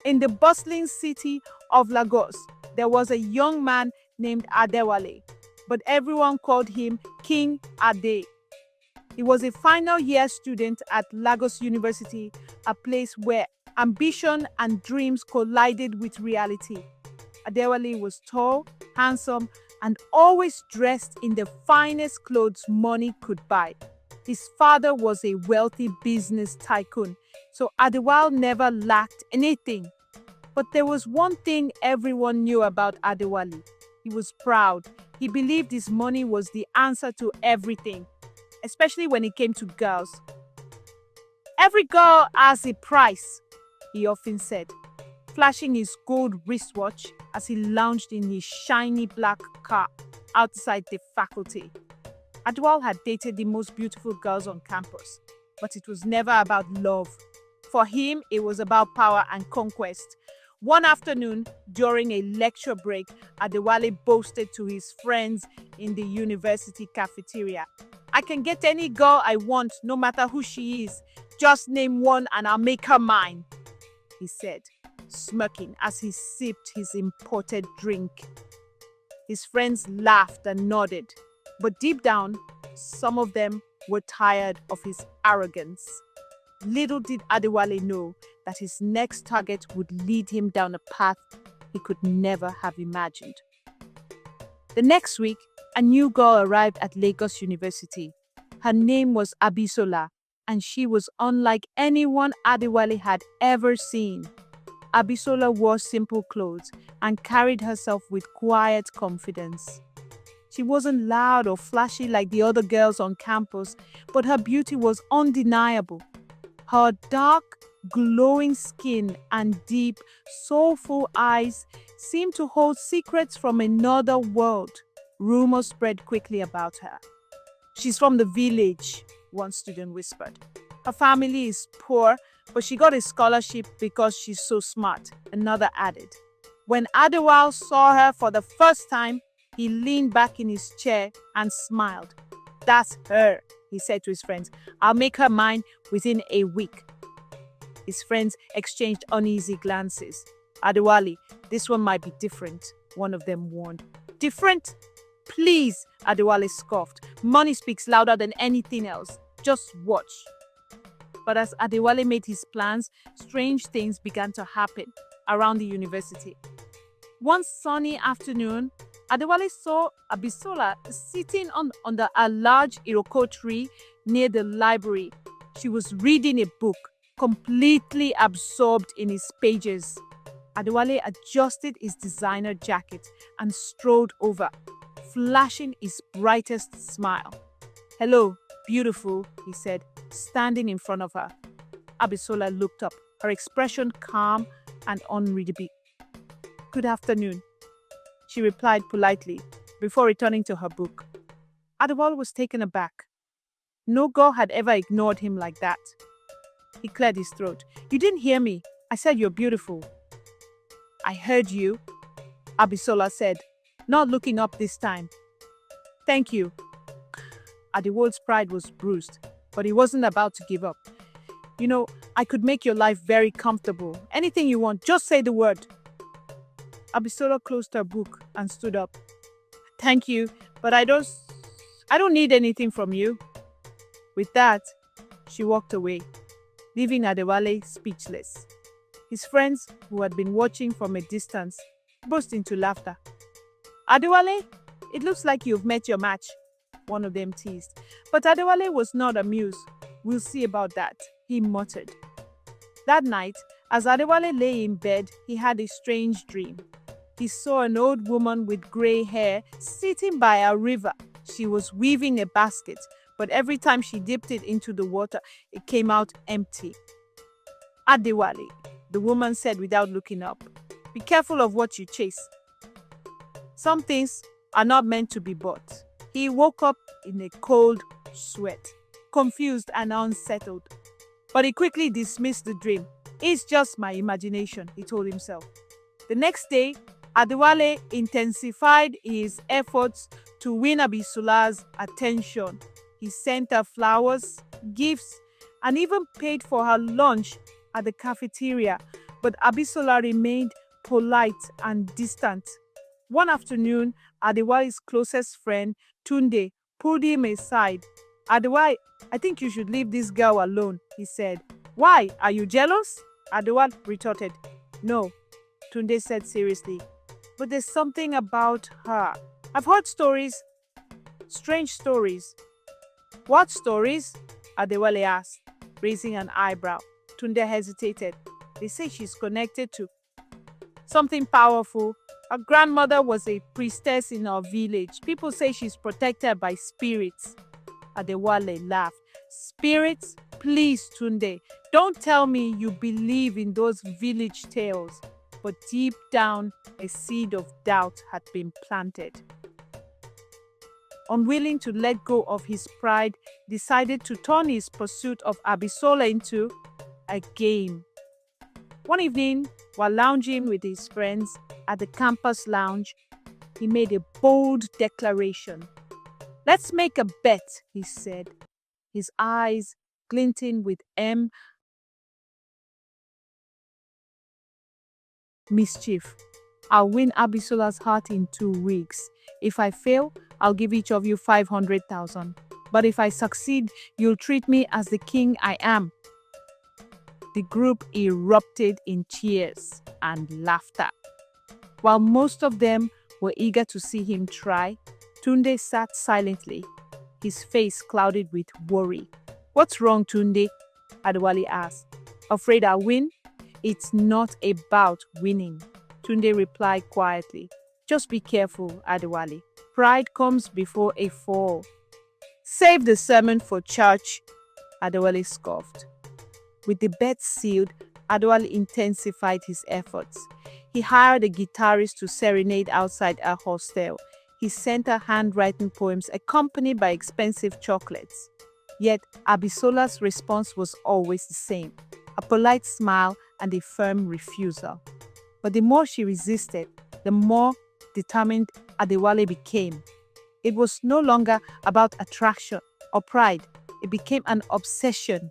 In the bustling city of Lagos, there was a young man named Adewale, but everyone called him King Ade. He was a final year student at Lagos University, a place where ambition and dreams collided with reality. Adewale was tall, handsome, and always dressed in the finest clothes money could buy. His father was a wealthy business tycoon, so Adewale never lacked anything. But there was one thing everyone knew about Adewale. He was proud. He believed his money was the answer to everything, especially when it came to girls. Every girl has a price, he often said, flashing his gold wristwatch as he lounged in his shiny black car outside the faculty. Adewale had dated the most beautiful girls on campus, but it was never about love. For him, it was about power and conquest. One afternoon, during a lecture break, Adewale boasted to his friends in the university cafeteria, "I can get any girl I want, no matter who she is. Just name one and I'll make her mine," he said, smirking as he sipped his imported drink. His friends laughed and nodded, but deep down, some of them were tired of his arrogance. Little did Adewale know that his next target would lead him down a path he could never have imagined. The next week, a new girl arrived at Lagos University. Her name was Abisola, and she was unlike anyone Adewale had ever seen. Abisola wore simple clothes and carried herself with quiet confidence. She wasn't loud or flashy like the other girls on campus, but her beauty was undeniable. Her dark, glowing skin and deep, soulful eyes seemed to hold secrets from another world. Rumors spread quickly about her. "She's from the village," one student whispered. "Her family is poor, but she got a scholarship because she's so smart," another added. When Adewale saw her for the first time, he leaned back in his chair and smiled. "That's her," he said to his friends. "I'll make her mine within a week." His friends exchanged uneasy glances. "Adewale, this one might be different," one of them warned. "Different? Please," Adewale scoffed. "Money speaks louder than anything else. Just watch." But as Adewale made his plans, strange things began to happen around the university. One sunny afternoon, Adewale saw Abisola sitting under a large iroko tree near the library. She was reading a book, completely absorbed in its pages. Adewale adjusted his designer jacket and strolled over, flashing his brightest smile. "Hello, beautiful," he said, standing in front of her. Abisola looked up, her expression calm and unreadable. "Good afternoon," she replied politely, before returning to her book. Adewale was taken aback. No girl had ever ignored him like that. He cleared his throat. "You didn't hear me. I said you're beautiful." "I heard you," Abisola said, not looking up this time. "Thank you." Adewale's pride was bruised, but he wasn't about to give up. "You know, I could make your life very comfortable. Anything you want, just say the word." Abisola closed her book and stood up. "Thank you, but I don't need anything from you." With that, she walked away, leaving Adewale speechless. His friends, who had been watching from a distance, burst into laughter. "Adewale, it looks like you've met your match," one of them teased. But Adewale was not amused. "We'll see about that," he muttered. That night, as Adewale lay in bed, he had a strange dream. He saw an old woman with grey hair sitting by a river. She was weaving a basket, but every time she dipped it into the water, it came out empty. "Adewale," the woman said without looking up, "be careful of what you chase. Some things are not meant to be bought." He woke up in a cold sweat, confused and unsettled. But he quickly dismissed the dream. "It's just my imagination," he told himself. The next day, Adewale intensified his efforts to win Abisola's attention. He sent her flowers, gifts, and even paid for her lunch at the cafeteria. but Abisola remained polite and distant. One afternoon, Adewale's closest friend, Tunde, pulled him aside. Adewale, I think you should leave this girl alone, he said. Why? Are you jealous? Adewale retorted. No, Tunde said seriously. But there's something about her. I've heard stories, strange stories. What stories? Adewale asked, raising an eyebrow. Tunde hesitated. They say she's connected to something powerful. Her grandmother was a priestess in our village. People say she's protected by spirits. Adewale laughed. Spirits? Please, Tunde, don't tell me you believe in those village tales. But deep down, a seed of doubt had been planted. Unwilling to let go of his pride, decided to turn his pursuit of Abisola into a game. One evening, while lounging with his friends at the campus lounge, he made a bold declaration. Let's make a bet, he said, his eyes glinting with mischief. I'll win Abisola's heart in 2 weeks. If I fail, I'll give each of you 500,000. But if I succeed, you'll treat me as the king I am. The group erupted in cheers and laughter. While most of them were eager to see him try, Tunde sat silently, his face clouded with worry. What's wrong, Tunde? Adewale asked. Afraid I'll win? It's not about winning, Tunde replied quietly. Just be careful, Adewale. Pride comes before a fall. Save the sermon for church, Adewale scoffed. With the bet sealed, Adewale intensified his efforts. He hired a guitarist to serenade outside a hostel. He sent her handwritten poems accompanied by expensive chocolates. Yet Abisola's response was always the same, a polite smile and a firm refusal. But the more she resisted, the more determined Adewale became. It was no longer about attraction or pride. It became an obsession.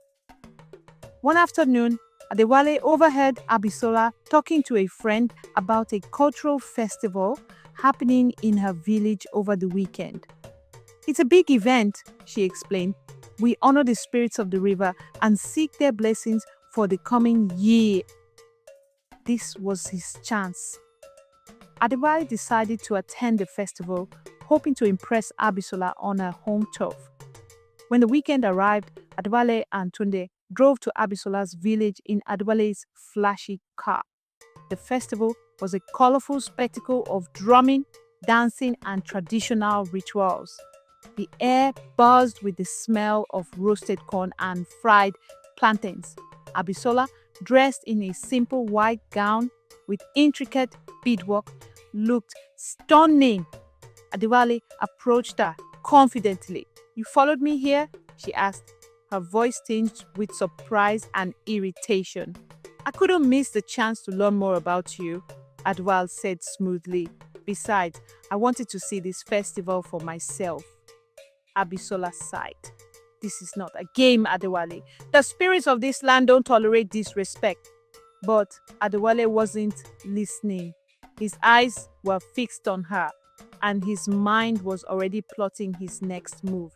One afternoon, Adewale overheard Abisola talking to a friend about a cultural festival happening in her village over the weekend. It's a big event, she explained. We honor the spirits of the river and seek their blessings for the coming year. This was his chance. Adewale decided to attend the festival, hoping to impress Abisola on her home turf. When the weekend arrived, Adewale and Tunde drove to Abisola's village in Adewale's flashy car. The festival was a colorful spectacle of drumming, dancing, and traditional rituals. The air buzzed with the smell of roasted corn and fried plantains. Abisola, dressed in a simple white gown with intricate beadwork, looked stunning. Adewale approached her confidently. You followed me here? She asked, her voice tinged with surprise and irritation. I couldn't miss the chance to learn more about you, Adewale said smoothly. Besides, I wanted to see this festival for myself. Abisola sighed. This is not a game, Adewale. The spirits of this land don't tolerate disrespect. But Adewale wasn't listening. His eyes were fixed on her, and his mind was already plotting his next move.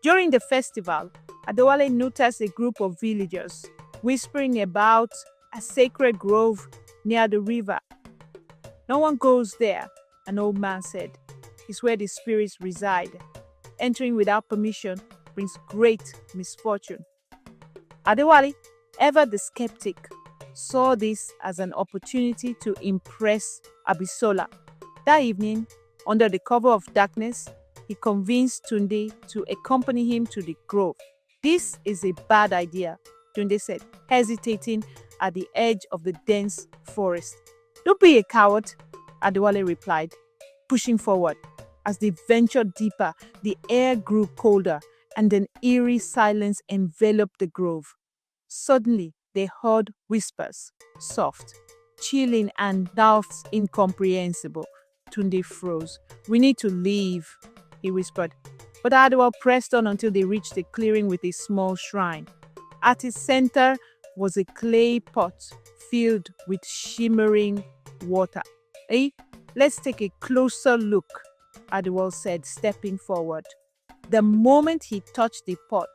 During the festival, Adewale noticed a group of villagers whispering about a sacred grove near the river. No one goes there, an old man said. It's where the spirits reside. Entering without permission brings great misfortune. Adewale, ever the skeptic, saw this as an opportunity to impress Abisola. That evening, under the cover of darkness, he convinced Tunde to accompany him to the grove. This is a bad idea, Tunde said, hesitating at the edge of the dense forest. Don't be a coward, Adewale replied, pushing forward. As they ventured deeper, the air grew colder, and an eerie silence enveloped the grove. Suddenly, they heard whispers, soft, chilling, and doubts incomprehensible. Tunde froze. We need to leave, he whispered. But Adewale pressed on until they reached a clearing with a small shrine. At its center was a clay pot filled with shimmering water. "Eh, let's take a closer look," Adewale said, stepping forward. The moment he touched the pot,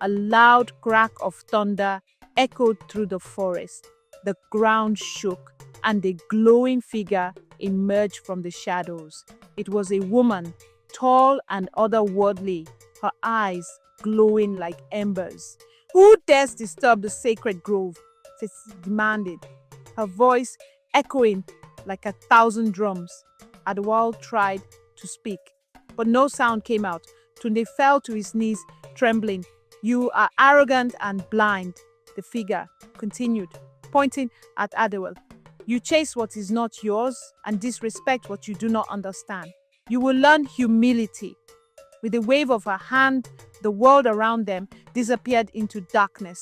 a loud crack of thunder echoed through the forest. The ground shook, and a glowing figure emerged from the shadows. It was a woman, tall and otherworldly, her eyes glowing like embers. "Who dares disturb the sacred grove?" she demanded, her voice echoing like 1,000 drums. Adewale tried to speak, but no sound came out. Tunde fell to his knees, trembling. "You are arrogant and blind," the figure continued, pointing at Adewale. "You chase what is not yours and disrespect what you do not understand. You will learn humility." With a wave of her hand, the world around them disappeared into darkness.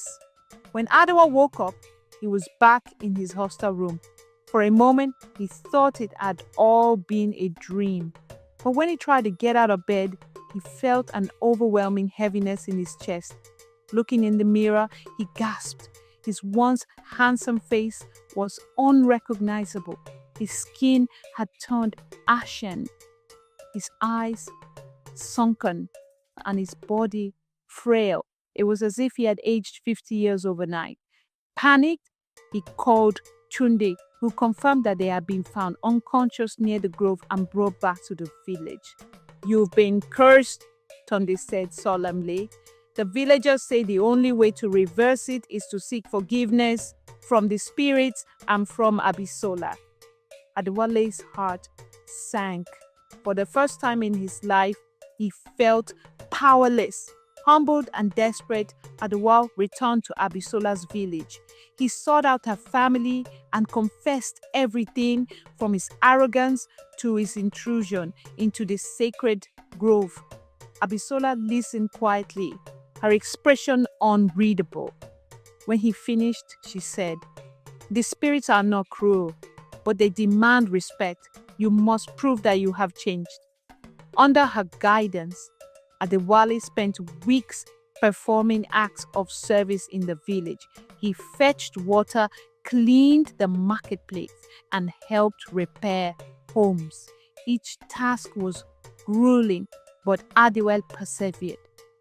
When Adewale woke up, he was back in his hostel room. For a moment, he thought it had all been a dream. But when he tried to get out of bed, he felt an overwhelming heaviness in his chest. Looking in the mirror, he gasped. His once handsome face was unrecognizable. His skin had turned ashen, his eyes sunken, and his body frail. It was as if he had aged 50 years overnight. Panicked, he called Tunde, who confirmed that they had been found unconscious near the grove and brought back to the village. "You've been cursed," Tunde said solemnly. "The villagers say the only way to reverse it is to seek forgiveness from the spirits and from Abisola." Adewale's heart sank. For the first time in his life, he felt powerless. Humbled and desperate, Adewale returned to Abisola's village. He sought out her family and confessed everything from his arrogance to his intrusion into the sacred grove. Abisola listened quietly, her expression unreadable. When he finished, she said, "The spirits are not cruel, but they demand respect. You must prove that you have changed." Under her guidance, Adewale spent weeks performing acts of service in the village. He fetched water, cleaned the marketplace, and helped repair homes. Each task was grueling, but Adewale persevered,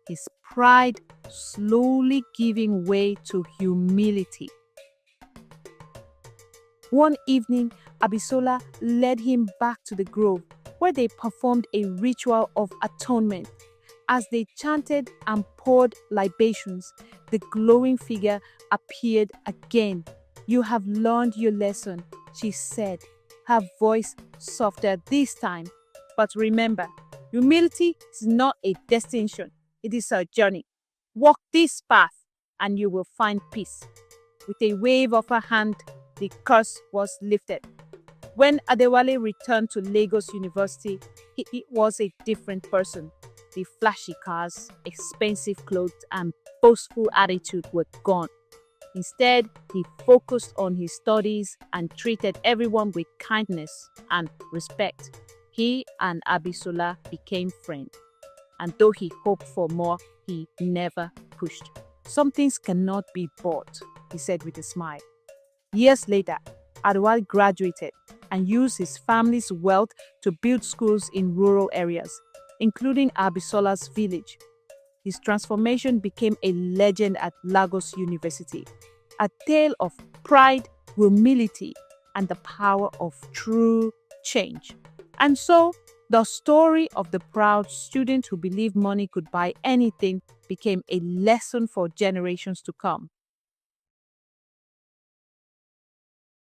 his pride slowly giving way to humility. One evening, Abisola led him back to the grove, where they performed a ritual of atonement. As they chanted and poured libations, the glowing figure appeared again. "You have learned your lesson," she said, her voice softer this time. "But remember, humility is not a destination, it is a journey. Walk this path and you will find peace." With a wave of her hand, the curse was lifted. When Adewale returned to Lagos University, he was a different person. The flashy cars, expensive clothes, and boastful attitude were gone. Instead, he focused on his studies and treated everyone with kindness and respect. He and Abisola became friends, and though he hoped for more, he never pushed. "Some things cannot be bought," he said with a smile. Years later, Adewale graduated and used his family's wealth to build schools in rural areas, including Abisola's village. His transformation became a legend at Lagos University, a tale of pride, humility, and the power of true change. And so, the story of the proud student who believed money could buy anything became a lesson for generations to come.